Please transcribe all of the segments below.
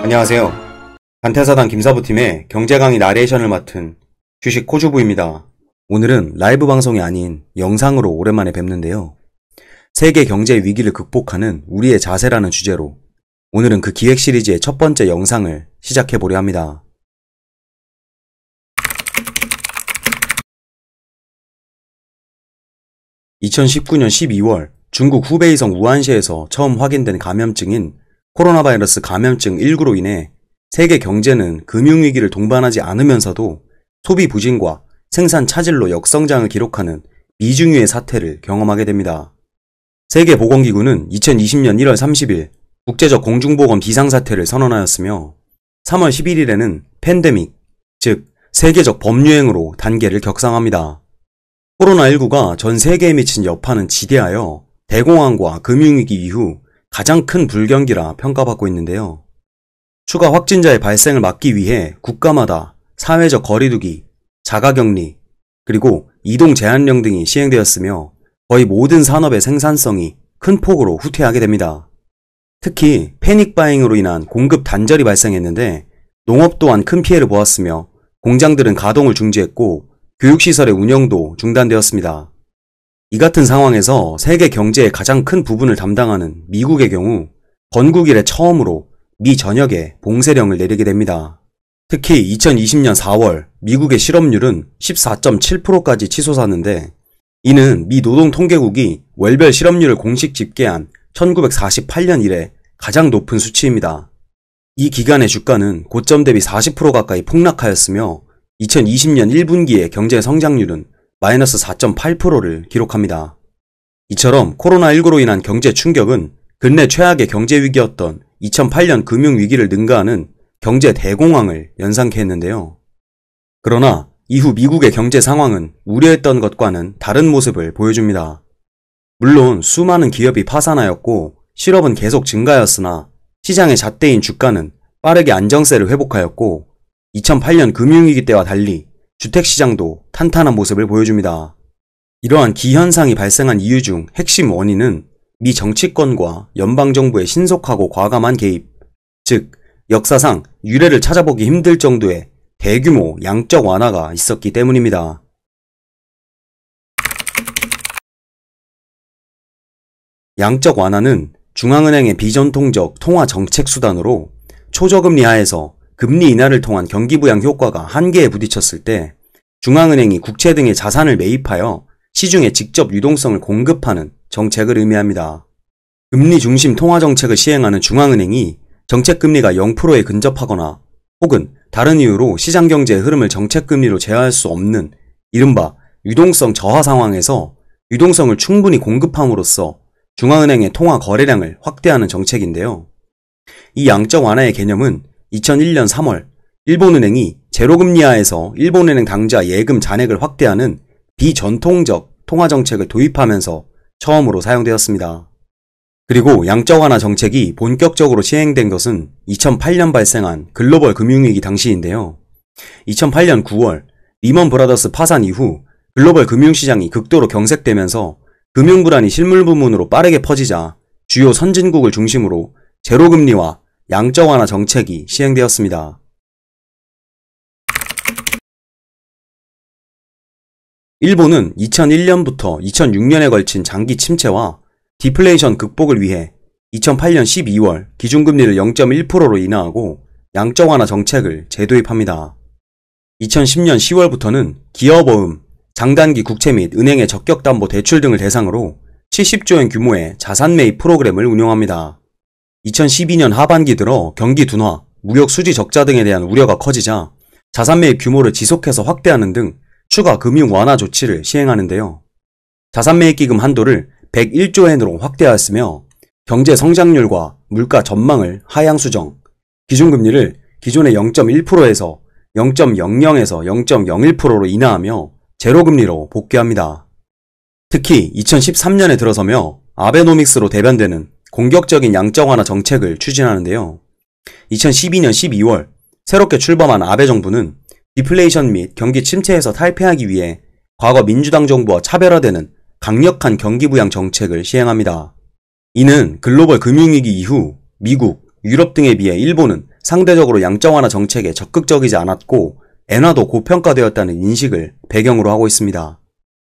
안녕하세요. 단태사단 김사부팀의 경제강의 나레이션을 맡은 주식 코주부입니다. 오늘은 라이브 방송이 아닌 영상으로 오랜만에 뵙는데요. 세계 경제 위기를 극복하는 우리의 자세라는 주제로 오늘은 그 기획 시리즈의 첫 번째 영상을 시작해보려 합니다. (2019년 12월) 중국 후베이성 우한시에서 처음 확인된 감염증인 코로나 바이러스 감염증 19로 인해 세계 경제는 금융위기를 동반하지 않으면서도 소비 부진과 생산 차질로 역성장을 기록하는 미중유의 사태를 경험하게 됩니다. 세계보건기구는 2020년 1월 30일 국제적 공중보건 비상사태를 선언하였으며 3월 11일에는 팬데믹, 즉 세계적 범유행으로 단계를 격상합니다. 코로나19가 전 세계에 미친 여파는 지대하여 대공황과 금융위기 이후 가장 큰 불경기라 평가받고 있는데요. 추가 확진자의 발생을 막기 위해 국가마다 사회적 거리두기, 자가격리, 그리고 이동 제한령 등이 시행되었으며 거의 모든 산업의 생산성이 큰 폭으로 후퇴하게 됩니다. 특히 패닉바잉으로 인한 공급 단절이 발생했는데 농업 또한 큰 피해를 보았으며 공장들은 가동을 중지했고 교육시설의 운영도 중단되었습니다. 이 같은 상황에서 세계 경제의 가장 큰 부분을 담당하는 미국의 경우 건국 이래 처음으로 미 전역에 봉쇄령을 내리게 됩니다. 특히 2020년 4월 미국의 실업률은 14.7%까지 치솟았는데 이는 미 노동통계국이 월별 실업률을 공식 집계한 1948년 이래 가장 높은 수치입니다. 이 기간의 주가는 고점 대비 40% 가까이 폭락하였으며 2020년 1분기의 경제 성장률은 마이너스 4.8%를 기록합니다. 이처럼 코로나19로 인한 경제 충격은 근래 최악의 경제 위기였던 2008년 금융위기를 능가하는 경제 대공황을 연상케 했는데요. 그러나 이후 미국의 경제 상황은 우려했던 것과는 다른 모습을 보여줍니다. 물론 수많은 기업이 파산하였고 실업은 계속 증가하였으나 시장의 잣대인 주가는 빠르게 안정세를 회복하였고 2008년 금융위기 때와 달리 주택시장도 탄탄한 모습을 보여줍니다. 이러한 기현상이 발생한 이유 중 핵심 원인은 미 정치권과 연방정부의 신속하고 과감한 개입, 즉 역사상 유례를 찾아보기 힘들 정도의 대규모 양적 완화가 있었기 때문입니다. 양적 완화는 중앙은행의 비전통적 통화 정책 수단으로 초저금리 하에서 금리 인하를 통한 경기부양 효과가 한계에 부딪혔을 때 중앙은행이 국채 등의 자산을 매입하여 시중에 직접 유동성을 공급하는 정책을 의미합니다. 금리 중심 통화 정책을 시행하는 중앙은행이 정책금리가 0%에 근접하거나 혹은 다른 이유로 시장경제의 흐름을 정책금리로 제어할 수 없는 이른바 유동성 저하 상황에서 유동성을 충분히 공급함으로써 중앙은행의 통화 거래량을 확대하는 정책인데요. 이 양적 완화의 개념은 2001년 3월 일본은행이 제로금리 하에서 일본은행 당좌 예금 잔액을 확대하는 비전통적 통화정책을 도입하면서 처음으로 사용되었습니다. 그리고 양적 완화 정책이 본격적으로 시행된 것은 2008년 발생한 글로벌 금융위기 당시인데요. 2008년 9월 리먼 브라더스 파산 이후 글로벌 금융시장이 극도로 경색되면서 금융불안이 실물 부문으로 빠르게 퍼지자 주요 선진국을 중심으로 제로금리와 양적 완화 정책이 시행되었습니다. 일본은 2001년부터 2006년에 걸친 장기 침체와 디플레이션 극복을 위해 2008년 12월 기준금리를 0.1%로 인하하고 양적 완화 정책을 재도입합니다. 2010년 10월부터는 기업어음, 장단기 국채 및 은행의 적격담보 대출 등을 대상으로 70조엔 규모의 자산 매입 프로그램을 운영합니다. 2012년 하반기 들어 경기 둔화, 무역 수지 적자 등에 대한 우려가 커지자 자산 매입 규모를 지속해서 확대하는 등 추가 금융 완화 조치를 시행하는데요. 자산 매입 기금 한도를 101조엔으로 확대하였으며 경제 성장률과 물가 전망을 하향 수정, 기준금리를 기존의 0.1%에서 0.00에서 0.01%로 인하하며 제로금리로 복귀합니다. 특히 2013년에 들어서며 아베노믹스로 대변되는 공격적인 양적 완화 정책을 추진하는데요. 2012년 12월 새롭게 출범한 아베 정부는 디플레이션 및 경기 침체에서 탈피하기 위해 과거 민주당 정부와 차별화되는 강력한 경기부양 정책을 시행합니다. 이는 글로벌 금융위기 이후 미국, 유럽 등에 비해 일본은 상대적으로 양적 완화 정책에 적극적이지 않았고 엔화도 고평가되었다는 인식을 배경으로 하고 있습니다.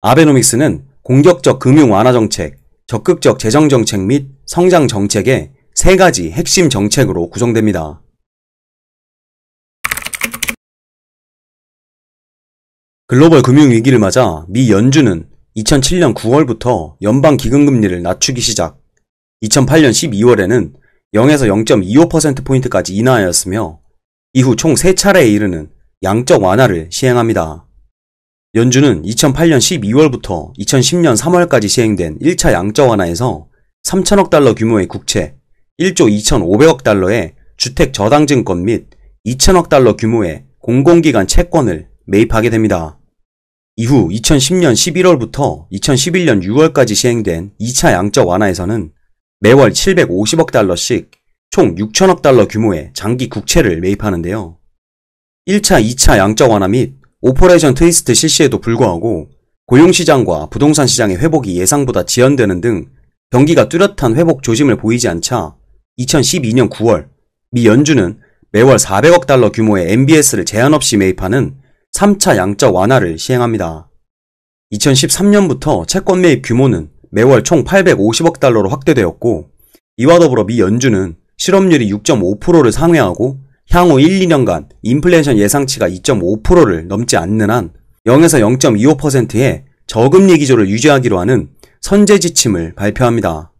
아베노믹스는 공격적 금융 완화 정책, 적극적 재정 정책 및 성장 정책의 세 가지 핵심 정책으로 구성됩니다. 글로벌 금융위기를 맞아 미 연준은 2007년 9월부터 연방기금금리를 낮추기 시작, 2008년 12월에는 0에서 0.25%포인트까지 인하하였으며 이후 총 3차례에 이르는 양적 완화를 시행합니다. 연준은 2008년 12월부터 2010년 3월까지 시행된 1차 양적 완화에서 3천억 달러 규모의 국채, 1조 2,500억 달러의 주택 저당증권 및 2천억 달러 규모의 공공기관 채권을 매입하게 됩니다. 이후 2010년 11월부터 2011년 6월까지 시행된 2차 양적 완화에서는 매월 750억 달러씩 총 6천억 달러 규모의 장기 국채를 매입하는데요. 1차, 2차 양적 완화 및 오퍼레이션 트위스트 실시에도 불구하고 고용시장과 부동산 시장의 회복이 예상보다 지연되는 등 경기가 뚜렷한 회복 조짐을 보이지 않자 2012년 9월 미 연준은 매월 400억 달러 규모의 MBS를 제한 없이 매입하는 3차 양적 완화를 시행합니다. 2013년부터 채권 매입 규모는 매월 총 850억 달러로 확대되었고 이와 더불어 미 연준은 실업률이 6.5%를 상회하고 향후 1, 2년간 인플레이션 예상치가 2.5%를 넘지 않는 한 0에서 0.25%의 저금리 기조를 유지하기로 하는 선제 지침을 발표합니다.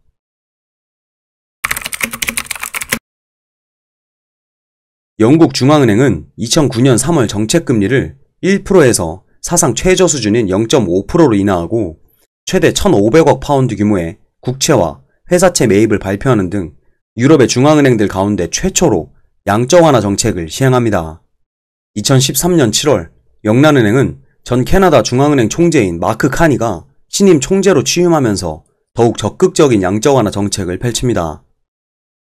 영국 중앙은행은 2009년 3월 정책금리를 1%에서 사상 최저 수준인 0.5%로 인하하고 최대 1,500억 파운드 규모의 국채와 회사채 매입을 발표하는 등 유럽의 중앙은행들 가운데 최초로 양적 완화 정책을 시행합니다. 2013년 7월 영란은행은 전 캐나다 중앙은행 총재인 마크 카니가 신임 총재로 취임하면서 더욱 적극적인 양적 완화 정책을 펼칩니다.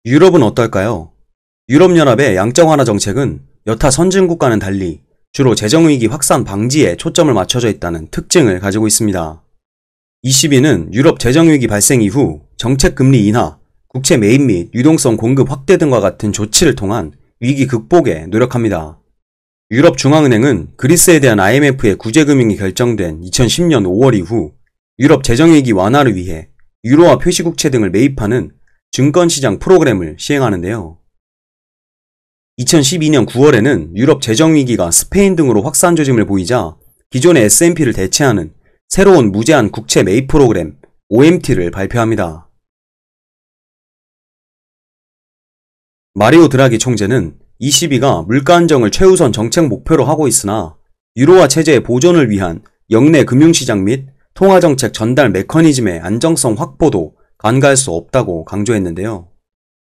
유럽은 어떨까요? 유럽연합의 양적 완화 정책은 여타 선진국과는 달리 주로 재정위기 확산 방지에 초점을 맞춰져 있다는 특징을 가지고 있습니다. ECB는 유럽 재정위기 발생 이후 정책금리 인하, 국채 매입 및 유동성 공급 확대 등과 같은 조치를 통한 위기 극복에 노력합니다. 유럽중앙은행은 그리스에 대한 IMF의 구제금융이 결정된 2010년 5월 이후 유럽 재정위기 완화를 위해 유로화 표시국채 등을 매입하는 증권시장 프로그램을 시행하는데요. 2012년 9월에는 유럽 재정위기가 스페인 등으로 확산 조짐을 보이자 기존의 S&P를 대체하는 새로운 무제한 국채 매입 프로그램 OMT를 발표합니다. 마리오 드라기 총재는 ECB가 물가 안정을 최우선 정책 목표로 하고 있으나 유로화 체제의 보존을 위한 역내 금융시장 및 통화정책 전달 메커니즘의 안정성 확보도 간과할 수 없다고 강조했는데요.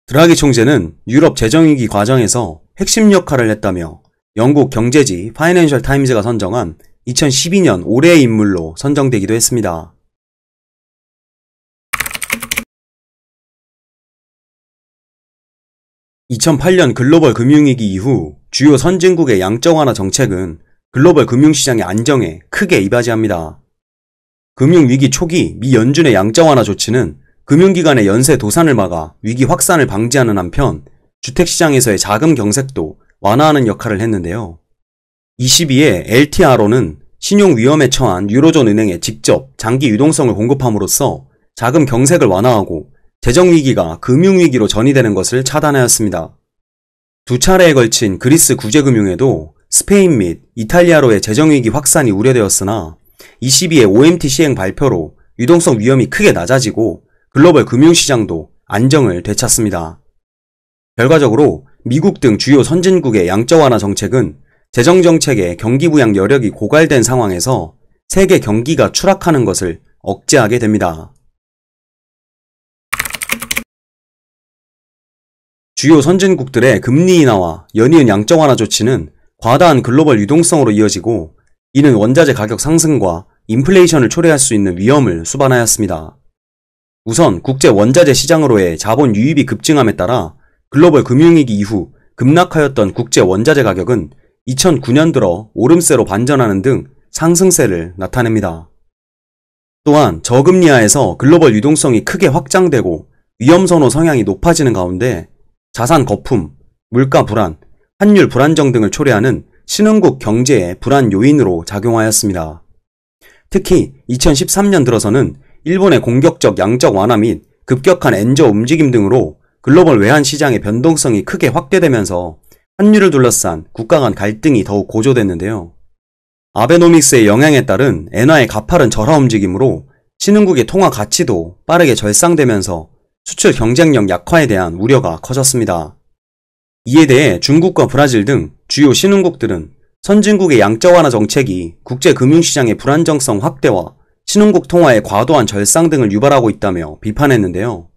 드라기 총재는 유럽 재정위기 과정에서 핵심 역할을 했다며 영국 경제지 파이낸셜 타임즈가 선정한 2012년 올해의 인물로 선정되기도 했습니다. (2008년) 글로벌 금융위기 이후 주요 선진국의 양적 완화 정책은 글로벌 금융시장의 안정에 크게 이바지합니다. 금융위기 초기 미 연준의 양적 완화 조치는 금융기관의 연쇄 도산을 막아 위기 확산을 방지하는 한편 주택시장에서의 자금 경색도 완화하는 역할을 했는데요. 22의 LTRO는 신용 위험에 처한 유로존 은행에 직접 장기 유동성을 공급함으로써 자금 경색을 완화하고 재정위기가 금융위기로 전이되는 것을 차단하였습니다. 두 차례에 걸친 그리스 구제금융에도 스페인 및 이탈리아로의 재정위기 확산이 우려되었으나 22의 OMT 시행 발표로 유동성 위험이 크게 낮아지고 글로벌 금융시장도 안정을 되찾습니다. 결과적으로 미국 등 주요 선진국의 양적 완화 정책은 재정정책의 경기 부양 여력이 고갈된 상황에서 세계 경기가 추락하는 것을 억제하게 됩니다. 주요 선진국들의 금리 인하와 연이은 양적 완화 조치는 과다한 글로벌 유동성으로 이어지고 이는 원자재 가격 상승과 인플레이션을 초래할 수 있는 위험을 수반하였습니다. 우선 국제 원자재 시장으로의 자본 유입이 급증함에 따라 글로벌 금융위기 이후 급락하였던 국제 원자재 가격은 2009년 들어 오름세로 반전하는 등 상승세를 나타냅니다. 또한 저금리하에서 글로벌 유동성이 크게 확장되고 위험선호 성향이 높아지는 가운데 자산 거품, 물가 불안, 환율 불안정 등을 초래하는 신흥국 경제의 불안 요인으로 작용하였습니다. 특히 2013년 들어서는 일본의 공격적 양적 완화 및 급격한 엔저 움직임 등으로 글로벌 외환 시장의 변동성이 크게 확대되면서 환율을 둘러싼 국가 간 갈등이 더욱 고조됐는데요. 아베노믹스의 영향에 따른 엔화의 가파른 절하 움직임으로 신흥국의 통화 가치도 빠르게 절상되면서 수출 경쟁력 약화에 대한 우려가 커졌습니다. 이에 대해 중국과 브라질 등 주요 신흥국들은 선진국의 양적 완화 정책이 국제 금융시장의 불안정성 확대와 신흥국 통화의 과도한 절상 등을 유발하고 있다며 비판했는데요.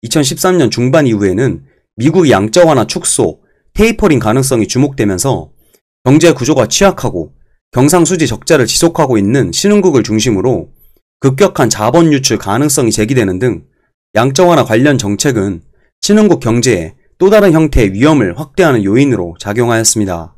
2013년 중반 이후에는 미국이 양적 완화 축소, 테이퍼링 가능성이 주목되면서 경제 구조가 취약하고 경상수지 적자를 지속하고 있는 신흥국을 중심으로 급격한 자본 유출 가능성이 제기되는 등 양적 완화 관련 정책은 신흥국 경제에 또 다른 형태의 위험을 확대하는 요인으로 작용하였습니다.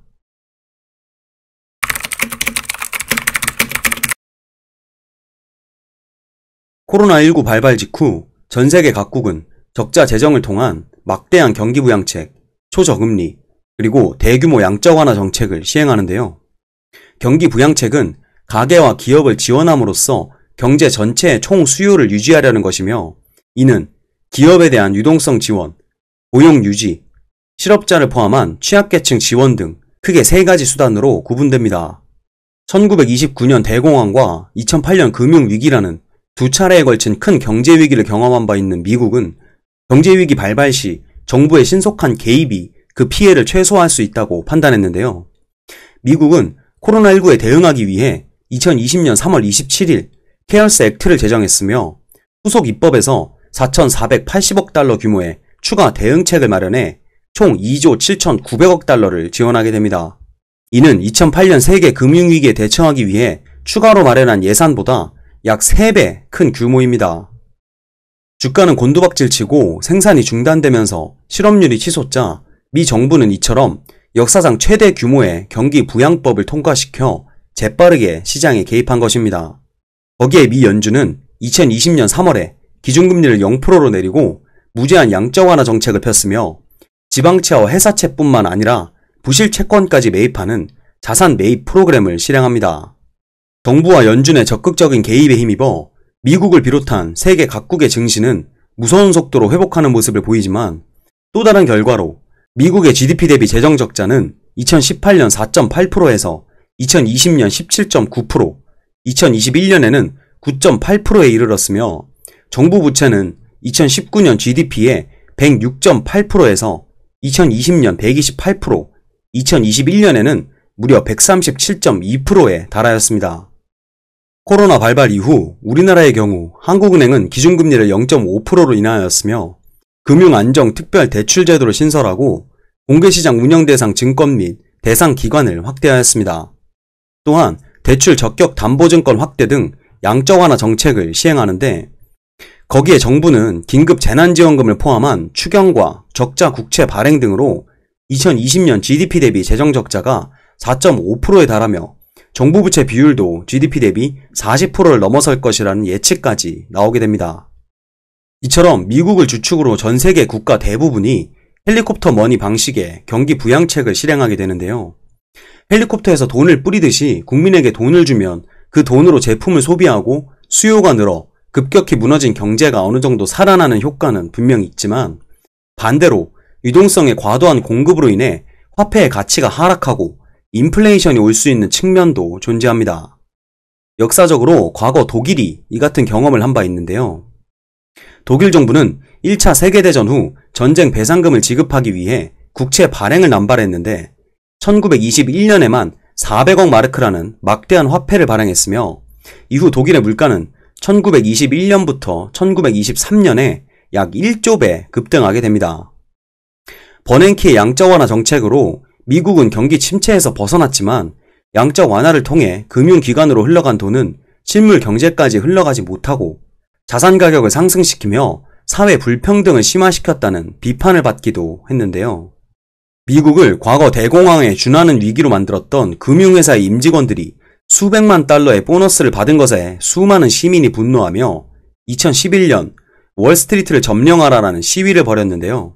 코로나19 발발 직후 전 세계 각국은 적자 재정을 통한 막대한 경기 부양책, 초저금리, 그리고 대규모 양적 완화 정책을 시행하는데요. 경기 부양책은 가계와 기업을 지원함으로써 경제 전체의 총 수요를 유지하려는 것이며, 이는 기업에 대한 유동성 지원, 고용 유지, 실업자를 포함한 취약계층 지원 등 크게 3가지 수단으로 구분됩니다. 1929년 대공황과 2008년 금융위기라는 두 차례에 걸친 큰 경제위기를 경험한 바 있는 미국은 경제위기 발발 시 정부의 신속한 개입이 그 피해를 최소화할 수 있다고 판단했는데요. 미국은 코로나19에 대응하기 위해 2020년 3월 27일 케어스 액트를 제정했으며 후속 입법에서 4,480억 달러 규모의 추가 대응책을 마련해 총 2조 7,900억 달러를 지원하게 됩니다. 이는 2008년 세계 금융위기에 대처하기 위해 추가로 마련한 예산보다 약 3배 큰 규모입니다. 주가는 곤두박질치고 생산이 중단되면서 실업률이 치솟자 미 정부는 이처럼 역사상 최대 규모의 경기 부양법을 통과시켜 재빠르게 시장에 개입한 것입니다. 거기에 미 연준은 2020년 3월에 기준금리를 0%로 내리고 무제한 양적 완화 정책을 폈으며 지방채와 회사채뿐만 아니라 부실 채권까지 매입하는 자산 매입 프로그램을 실행합니다. 정부와 연준의 적극적인 개입에 힘입어 미국을 비롯한 세계 각국의 증시는 무서운 속도로 회복하는 모습을 보이지만, 또 다른 결과로 미국의 GDP 대비 재정 적자는 2018년 4.8%에서 2020년 17.9%, 2021년에는 9.8%에 이르렀으며, 정부 부채는 2019년 GDP의 106.8%에서 2020년 128%, 2021년에는 무려 137.2%에 달하였습니다. 코로나 발발 이후 우리나라의 경우 한국은행은 기준금리를 0.5%로 인하하였으며, 금융안정특별대출제도를 신설하고 공개시장 운영 대상 증권 및 대상 기관을 확대하였습니다. 또한 대출 적격 담보증권 확대 등 양적 완화 정책을 시행하는데, 거기에 정부는 긴급 재난지원금을 포함한 추경과 적자 국채 발행 등으로 2020년 GDP 대비 재정적자가 4.5%에 달하며 정부 부채 비율도 GDP 대비 40%를 넘어설 것이라는 예측까지 나오게 됩니다. 이처럼 미국을 주축으로 전 세계 국가 대부분이 헬리콥터 머니 방식의 경기 부양책을 실행하게 되는데요. 헬리콥터에서 돈을 뿌리듯이 국민에게 돈을 주면 그 돈으로 제품을 소비하고 수요가 늘어 급격히 무너진 경제가 어느 정도 살아나는 효과는 분명히 있지만, 반대로 유동성의 과도한 공급으로 인해 화폐의 가치가 하락하고 인플레이션이 올 수 있는 측면도 존재합니다. 역사적으로 과거 독일이 이 같은 경험을 한 바 있는데요. 독일 정부는 1차 세계대전 후 전쟁 배상금을 지급하기 위해 국채 발행을 남발했는데 1921년에만 400억 마르크라는 막대한 화폐를 발행했으며, 이후 독일의 물가는 1921년부터 1923년에 약 1조 배 급등하게 됩니다. 버냉키의 양적 완화 정책으로 미국은 경기 침체에서 벗어났지만, 양적 완화를 통해 금융기관으로 흘러간 돈은 실물 경제까지 흘러가지 못하고 자산 가격을 상승시키며 사회 불평등을 심화시켰다는 비판을 받기도 했는데요. 미국을 과거 대공황에 준하는 위기로 만들었던 금융회사의 임직원들이 수백만 달러의 보너스를 받은 것에 수많은 시민이 분노하며 2011년 월스트리트를 점령하라라는 시위를 벌였는데요.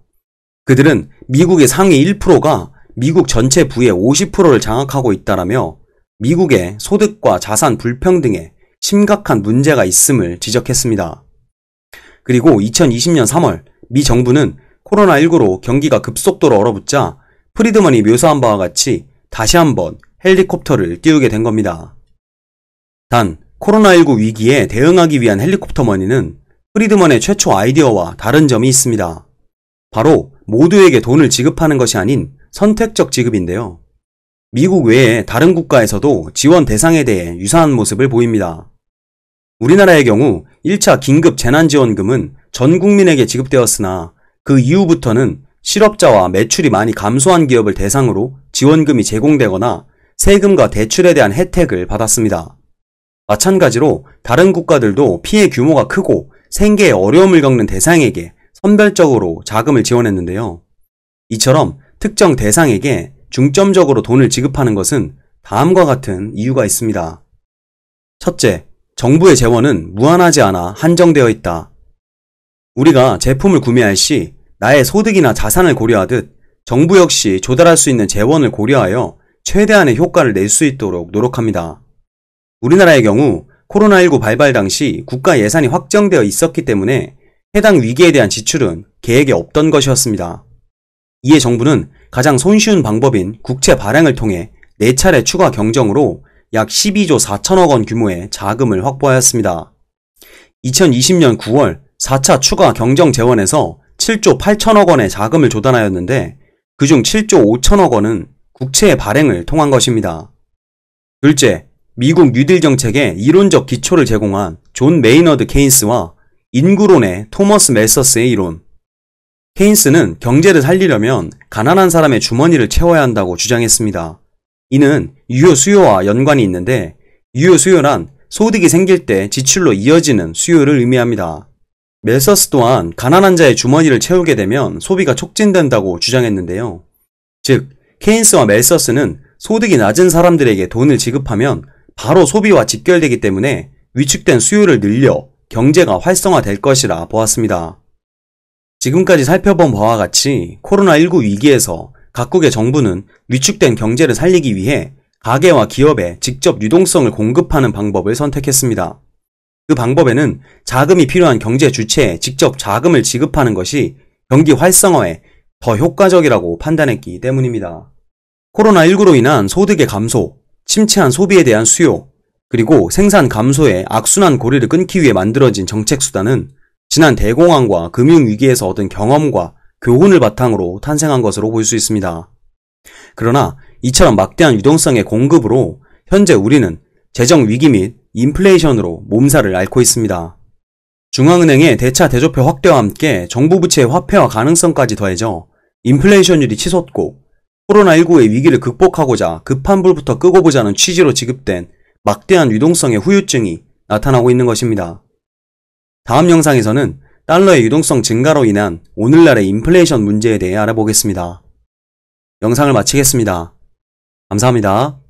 그들은 미국의 상위 1%가 미국 전체 부의 50%를 장악하고 있다라며 미국의 소득과 자산 불평등에 심각한 문제가 있음을 지적했습니다. 그리고 2020년 3월 미 정부는 코로나19로 경기가 급속도로 얼어붙자 프리드먼이 묘사한 바와 같이 다시 한번 헬리콥터를 띄우게 된 겁니다. 단 코로나19 위기에 대응하기 위한 헬리콥터머니는 프리드먼의 최초 아이디어와 다른 점이 있습니다. 바로 모두에게 돈을 지급하는 것이 아닌 선택적 지급인데요. 미국 외에 다른 국가에서도 지원 대상에 대해 유사한 모습을 보입니다. 우리나라의 경우 1차 긴급 재난지원금은 전 국민에게 지급되었으나 그 이후부터는 실업자와 매출이 많이 감소한 기업을 대상으로 지원금이 제공되거나 세금과 대출에 대한 혜택을 받았습니다. 마찬가지로 다른 국가들도 피해 규모가 크고 생계에 어려움을 겪는 대상에게 선별적으로 자금을 지원했는데요. 이처럼 특정 대상에게 중점적으로 돈을 지급하는 것은 다음과 같은 이유가 있습니다. 첫째, 정부의 재원은 무한하지 않아 한정되어 있다. 우리가 제품을 구매할 시 나의 소득이나 자산을 고려하듯 정부 역시 조달할 수 있는 재원을 고려하여 최대한의 효과를 낼 수 있도록 노력합니다. 우리나라의 경우 코로나19 발발 당시 국가 예산이 확정되어 있었기 때문에 해당 위기에 대한 지출은 계획에 없던 것이었습니다. 이에 정부는 가장 손쉬운 방법인 국채 발행을 통해 4차례 추가 경정으로 약 12조 4천억 원 규모의 자금을 확보하였습니다. 2020년 9월 4차 추가 경정 재원에서 7조 8천억 원의 자금을 조달하였는데 그중 7조 5천억 원은 국채 발행을 통한 것입니다. 둘째, 미국 뉴딜 정책의 이론적 기초를 제공한 존 메이너드 케인스와 인구론의 토머스 멜서스의 이론. 케인스는 경제를 살리려면 가난한 사람의 주머니를 채워야 한다고 주장했습니다. 이는 유효 수요와 연관이 있는데 유효 수요란 소득이 생길 때 지출로 이어지는 수요를 의미합니다. 멜서스 또한 가난한 자의 주머니를 채우게 되면 소비가 촉진된다고 주장했는데요. 즉, 케인스와 멜서스는 소득이 낮은 사람들에게 돈을 지급하면 바로 소비와 직결되기 때문에 위축된 수요를 늘려 경제가 활성화될 것이라 보았습니다. 지금까지 살펴본 바와 같이 코로나19 위기에서 각국의 정부는 위축된 경제를 살리기 위해 가계와 기업에 직접 유동성을 공급하는 방법을 선택했습니다. 그 방법에는 자금이 필요한 경제 주체에 직접 자금을 지급하는 것이 경기 활성화에 더 효과적이라고 판단했기 때문입니다. 코로나19로 인한 소득의 감소, 침체한 소비에 대한 수요, 그리고 생산 감소의 악순환 고리를 끊기 위해 만들어진 정책 수단은 지난 대공황과 금융위기에서 얻은 경험과 교훈을 바탕으로 탄생한 것으로 볼 수 있습니다. 그러나 이처럼 막대한 유동성의 공급으로 현재 우리는 재정 위기 및 인플레이션으로 몸살을 앓고 있습니다. 중앙은행의 대차 대조표 확대와 함께 정부 부채의 화폐화 가능성까지 더해져 인플레이션율이 치솟고 코로나19의 위기를 극복하고자 급한 불부터 끄고 보자는 취지로 지급된 막대한 유동성의 후유증이 나타나고 있는 것입니다. 다음 영상에서는 달러의 유동성 증가로 인한 오늘날의 인플레이션 문제에 대해 알아보겠습니다. 영상을 마치겠습니다. 감사합니다.